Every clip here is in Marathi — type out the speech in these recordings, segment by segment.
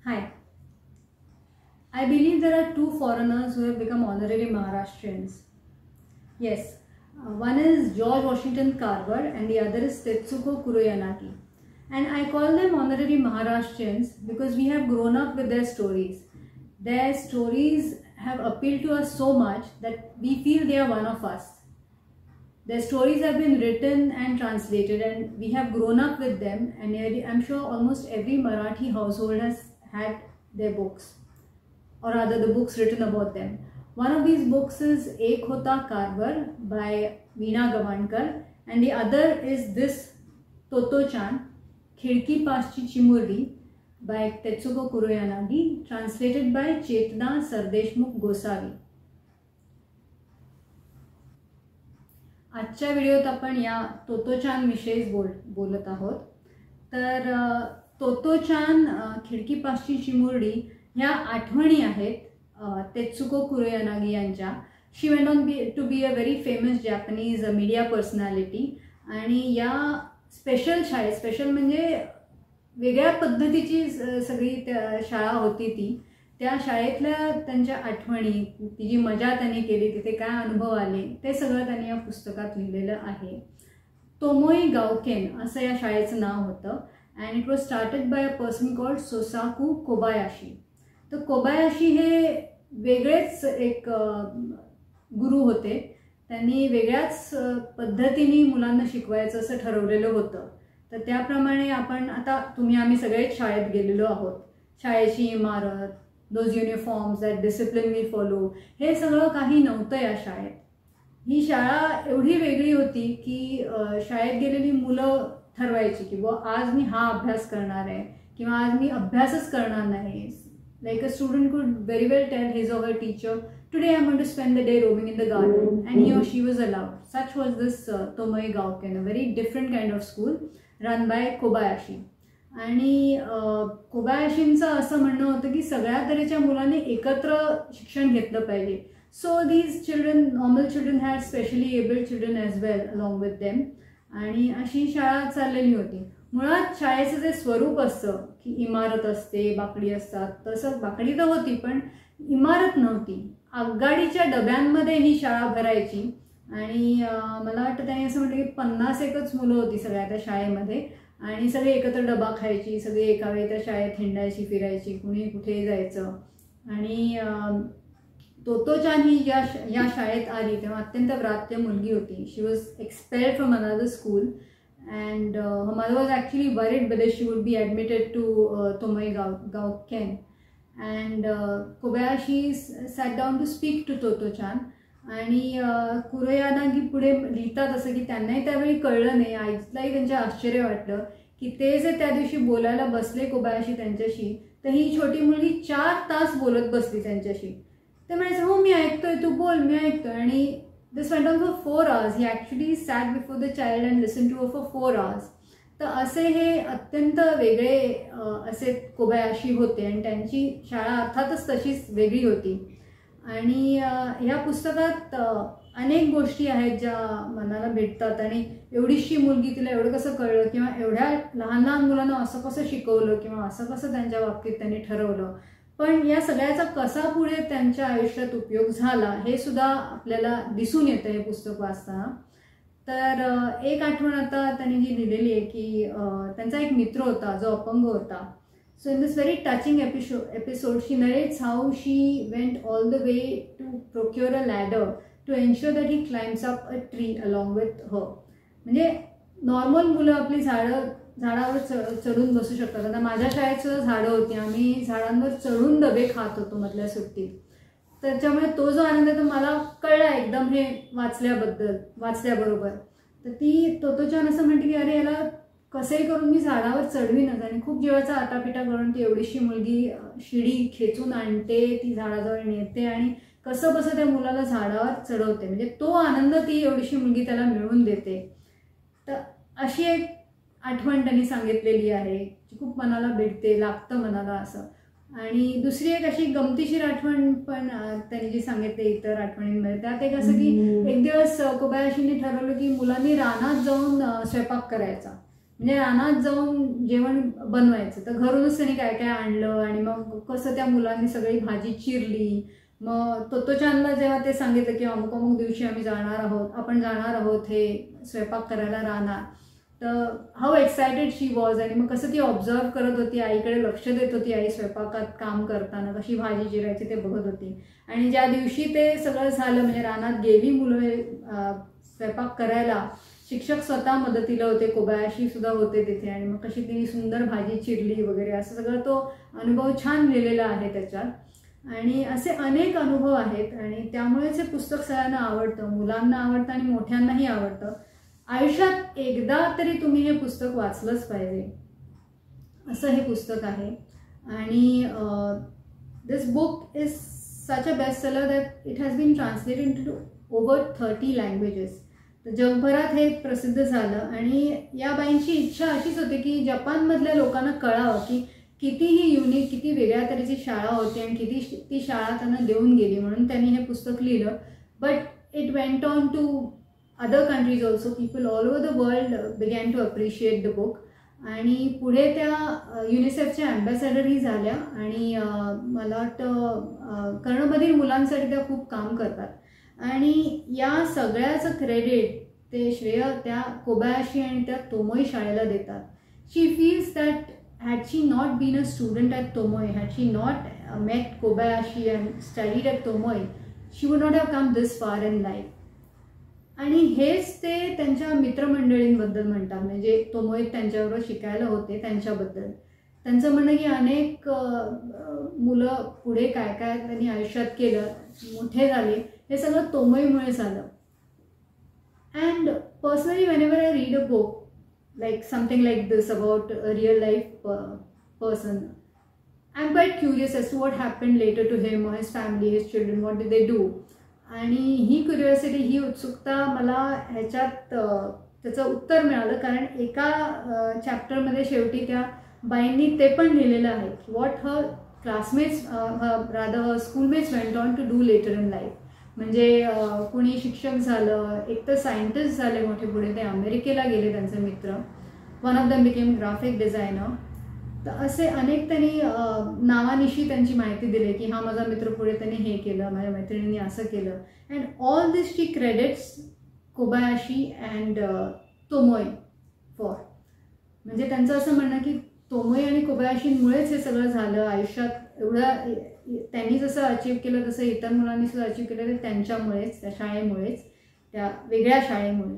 Hi. I believe there are two foreigners who have become honorary Maharashtrians. Yes, one is George Washington Carver and the other is Tetsuko Kuroyanagi. And I call them honorary Maharashtrians because we have grown up with their stories. Their stories have appealed to us so much that we feel they are one of us. Their stories have been written and translated and we have grown up with them, and I'm sure almost every Marathi household has had their books, or rather the books written about them. One of these books is Ek Hota Carver by Veena Gavankar, and the other is this Toto-chan, Khidki Paschi Chimurdi by Tetsuko Kuroyanagi, translated by Chetna Sardeshmukh Gosavi. आजच्या व्हिडिओत आपण या तोतोचान विषयीच बोलत आहोत. तर तोतोचान खिडकी पासची चिमुरडी ह्या आठवणी आहेत तेत्सुको कुरोयानागी यांच्या. She went on to be a very famous Japanese media personality, आणि या स्पेशल म्हणजे वेगळ्या पद्धतीची सगळी शाळा होती ती. त्या शाळेतल्या त्यांच्या आठवणी, ती जी मजा त्यांनी केली, तिथे काय अनुभव आले, ते सगळं त्यांनी या पुस्तकात लिहिलेलं आहे. तोमोई गावकेन असं या शाळेचं नाव होतं, and it was started by a person called Sosaku Kobayashi. तर कोबायाशी हे वेगळेच एक गुरु होते. त्यांनी वेगळ्याच पद्धतीने मुलांना शिकवायचं असं ठरवलेलं होतं. तर त्याप्रमाणे आम्ही सगळेच शाळेत गेलेलो आहोत. शाळेची इमारत, those uniforms, that discipline we follow, हे सगळं काही नव्हतं या शाळेत. ही शाळा एवढी वेगळी होती की शाळेत गेलेली मुलं ठरवायची की आज मी हा अभ्यास करणार आहे किंवा आज मी अभ्यासच करणार नाही. Like a student could very well tell his or her teacher, today I am going to spend the day roaming in the garden, and he or she was allowed. Such was this Tomoe Gakuen, a very different kind of school run by Kobayashi. आणि कोबायाशींचं असं म्हणणं होतं की सगळ्या तऱ्हेच्या मुलांनी एकत्र शिक्षण घेतलं पाहिजे. So these children, normal children had specially abled children as well along with them, आणि अशी शाळा चाललेली होती. मुळात शाळेचं जे स्वरूप असतं की इमारत असते, बाकडी असतात, तसं बाकडी तर होती पण इमारत नव्हती. आगगाडीच्या डब्यांमध्ये ही शाळा भरायची, आणि मला वाटतं त्यांनी असं म्हटलं की 50 मुलं होती सगळ्या त्या शाळेमध्ये, आणि सगळे एकत्र डबा खायची, सगळे एका वेळी त्या शाळेत हिंडायची, फिरायची, कुणी कुठे जायचं. आणि तोतोचान ही या शाळेत आली तेव्हा अत्यंत व्रात्य मुलगी होती. She was expelled from another school, and her mother was actually worried whether she would be admitted to Tomoe Gauken. And Kobayashi sat down to speak to Toto-chan. आणि कुरोयानागी पुढे लिहितात असं की त्यांनाही त्यावेळी कळलं नाही, आईलाही त्यांच्या आश्चर्य वाटलं की ते जे त्या दिवशी बोलायला बसले कोबायाशी त्यांच्याशी, तर ही छोटी मुलगी 4 तास बोलत बसली त्यांच्याशी. ते म्हणायचं, हो मी ऐकतोय, तू बोल, मी ऐकतोय. आणि this went on for 4 hours. He actually sat before the child and listen to for 4 hours. तर असे हे अत्यंत वेगळे असे कोबायाशी होते, आणि त्यांची शाळा अर्थातच तशीच वेगळी होती. आणि ह्या पुस्तकात अनेक गोष्टी आहेत ज्या मनाला भेटतात. आणि एवढीशी मुलगी, तिला एवढं कसं कळलं, किंवा एवढ्या लहान लहान मुलांना असं कसं शिकवलं, किंवा असं कसं त्यांच्या बाबतीत त्यांनी ठरवलं. पण या सगळ्याचा कसा पुढे त्यांच्या आयुष्यात उपयोग झाला हे सुद्धा आपल्याला दिसून येतं हे पुस्तक वाचताना. तर एक आठवण आता त्यांनी जी लिहिलेली आहे की त्यांचा एक मित्र होता जो अपंग होता. So in this very touching episode, she narrates how she went all the way to procure a ladder to ensure that he climbs up a tree along with her. म्हणजे नॉर्मल मुलं आपली झाडावर चढून बसू शकतात. आता माझ्या शाळेत सुद्धा झाडं होती, आम्ही झाडांवर चढून डबे खात होतो मधल्या सुट्टीत. त्याच्यामुळे तो जो आनंद तो मला कळला एकदम हे वाचल्याबरोबर. तर ती तोतोचान असं म्हणते की अरे याला कसंही करून मी झाडावर चढवीनच, आणि खूप जीवाचा आटापिटा करून ती एवढीशी मुलगी शिडी खेचून आणते, ती झाडाजवळ नेते, आणि कसं बसं त्या मुलाला झाडावर चढवते. म्हणजे तो आनंद ती एवढीशी मुलगी त्याला मिळवून देते. तर अशी एक आठवण त्यांनी सांगितलेली आहे जी खूप मनाला भेटते, लागतं मनाला असं. आणि दुसरी एक अशी गमतीशीर आठवण पण त्यांनी जी सांगितली इतर आठवणींमध्ये, त्यात एक असं की एक दिवस कोबायाशींनी ठरवलं की मुलांनी रानात जाऊन स्वयंपाक करायचा. म्हणजे रानात जाऊन जेवण बनवायचं. तर घरूनच त्यांनी काय काय आणलं आणि मग कसं त्या मुलांनी सगळी भाजी चिरली. मग तोत्तो-चानला जेव्हा ते सांगितलं की अमुक अमुक दिवशी आपण जाणार आहोत हे स्वयंपाक करायला राहणार, तर हाऊ एक्सायटेड शी वॉज. आणि मग कसं ती ऑब्झर्व करत होती, आईकडे लक्ष देत होती, आई स्वयंपाकात काम करताना कशी भाजी चिरायची ते बघत होती. आणि ज्या दिवशी ते सगळं झालं म्हणजे रानात गेली मुलं स्वयंपाक करायला, शिक्षक स्वतः मदतीला होते, कोबायाशी सुद्धा होते तिथे. आणि मग कशी तिने सुंदर भाजी चिरली वगैरे असं सगळं तो अनुभव छान लिहिलेला आहे त्याच्यात. आणि असे अनेक अनुभव आहेत आणि त्यामुळेच हे पुस्तक सगळ्यांना आवडतं, मुलांना आवडतं आणि मोठ्यांनाही आवडतं. आयुष्यात एकदा तरी तुम्ही हे पुस्तक वाचलंच पाहिजे असं हे पुस्तक आहे. आणि this book is such a best seller that it has been translated into over 30 languages. तर जगभरात हे प्रसिद्ध झालं. आणि या बाईंची इच्छा अशीच होती की जपानमधल्या लोकांना कळावं की कितीही युनिक, किती वेगळ्या तऱ्हेची शाळा होती आणि किती ती शाळा त्यांना देऊन गेली, म्हणून त्यांनी हे पुस्तक लिहिलं. But it went on to other countries also. People all over the world began to appreciate the book. आणि पुढे त्या युनिसेफच्या ॲम्बॅसेडरही झाल्या. आणि मला वाटतं कर्णबधीर मुलांसाठी त्या खूप काम करतात. आणि या सगळ्याचं क्रेडिट ते श्रेय त्या कोबायाशी आणि त्या तोमोई शाळेला देतात. She feels that had she not been a student at Tomoe, had she not met Kobayashi and studied at Tomoe, she would not have come this far in life. आणि हेच ते त्यांच्या मित्रमंडळींबद्दल म्हणतात, म्हणजे तोमोईत त्यांच्याबरोबर शिकायला होते त्यांच्याबद्दल. त्यांचं म्हणणं की अनेक मुलं पुढे काय काय त्यांनी आयुष्यात केलं, मोठे झाले, हे सगळं तोमोईमुळे झालं. And personally whenever I read a book like something like this about a real life person, I'm quite curious as to what happened later to him or his family, his children, what did they do. आणि ही क्युरिओसिटी, ही उत्सुकता मला ह्याच्यात त्याचं उत्तर मिळालं, कारण एका चॅप्टरमध्ये शेवटी त्या बाईंनी ते पण लिहिलेलं आहे की what her classmates rather her schoolmates went on to do later in life. म्हणजे कुणी शिक्षक झालं, एक तर सायंटिस्ट झाले मोठे पुढे, ते अमेरिकेला गेले त्यांचे मित्र. One of them became graphic designer. तर असे अनेक त्यांनी नावानिशी त्यांची माहिती दिली की हा माझा मित्र पुढे त्यांनी हे केलं, माझ्या मैत्रिणींनी असं केलं. And all this she credits Kobayashi and Tomoe for. म्हणजे त्यांचं असं म्हणणं की तोमोई आणि कोबायाशींमुळेच हे सगळं झालं आयुष्यात. एवढं त्यांनी जसं अचीव केलं तसं इतर मुलांनी सुद्धा अचीव केलं, ते त्यांच्यामुळेच, त्या शाळेमुळेच, त्या वेगळ्या शाळेमुळे.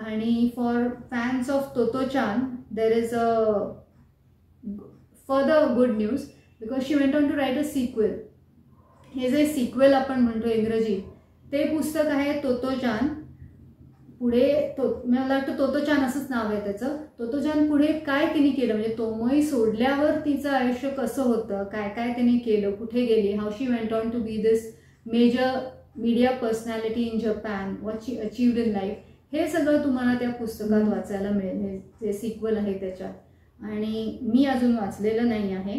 आणि for fans of Totto-chan there is a further good news, because she went on to write a sequel. हे जे सिक्वेल आपण म्हणतो इंग्रजी, ते पुस्तक आहे तोतो-चान. पुढे मला वाटतं तोतो-चान असंच नाव आहे त्याचं. तोतो-चान पुढे काय तिने केलं, म्हणजे तोमोई सोडल्यावर तिचं आयुष्य कसं होतं, काय काय तिने केलं, कुठे गेली, how she went on to be this major media personality in Japan, what she achieved in life, हे सगळं तुम्हाला त्या पुस्तकात वाचायला मिळेल. जे सिक्वल आहे त्याच्यात. आणि मी अजून वाचलेलं नाही आहे,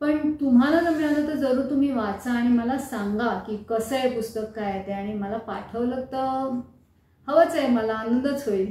पण तुम्हाला जर मिळालं तर जरूर तुम्ही वाचा आणि मला सांगा की कसं आहे पुस्तक, काय आहे ते. आणि मला पाठवलं तर हवंच आहे, मला आनंदच होईल.